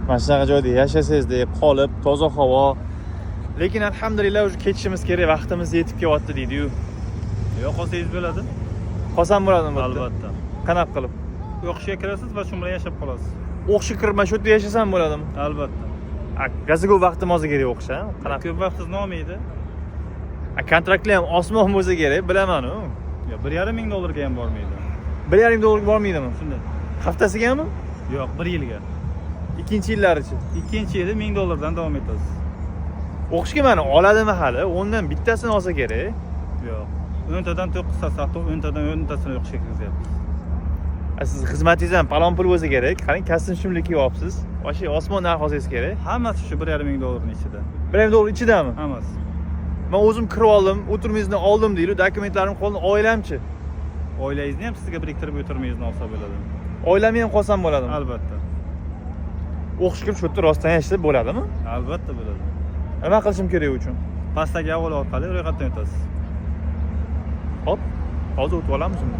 Mana shunaqa joyda yashasangiz, qolib, toza havo. Lekin alhamdulillah o'sha ketishimiz kerak, vaqtimiz yetib kelyapti deydi-yu. Yo'q, qolsangiz bo'ladi. Qolsam bo'ladimi? Albatta. Qanaqa qilib? O'qishga kirasiz va shu bilan yashab qolasiz. O'qishga kirmay shu yerda yashasam bo'ladimi? Albatta. Gaziga vaqtim hozir kerak o'qish, ha? Qanaqa? Ko'p vaqtingizni olmaydi. Kontraktlar ham osmon bo'lsa kerak, bilaman-ku. Yo, $1,500 ham bormaydi. $1,500 bormaydimi? Shunday. Haftasigami? Yo'q, 1 yilga. Ikkinchi yillarichi? Ikkinchi yili $1000 dan davom etasiz. O'qishga mani oladimi hali? O'ndan bittasini olsa kerak. Yo'q. 10 tadan 9 ta saqtib, 10 tadan 10 tasini o'qishga kirgizyapmiz. Siz xizmatingiz ham palon pul bo'lsa kerak. Qarang, kostyum shimlik kiyapsiz. O'sha osmon narxi olsangiz kerak. Hammasi shu $1,500 ning ichida. $1,500 ichidami? Hammasi. Men o'zim kirib oldim, o'tirmayizni oldim deydi, dokumentlarim qoldi, oilamchi. Oilangizni ham sizga biriktirib o'tirmayizni olsa bo'ladi. Oilamni ham qolsam bo'ladimi? Albatta. O'qishga shu yerda rostdan yashab bo'ladimi? Albatta bo'ladi. Nima qilishim kerak uchun? Pastdagi havola orqali ro'yxatdan o'tasiz. Hop, hozir o'tib olamizmi?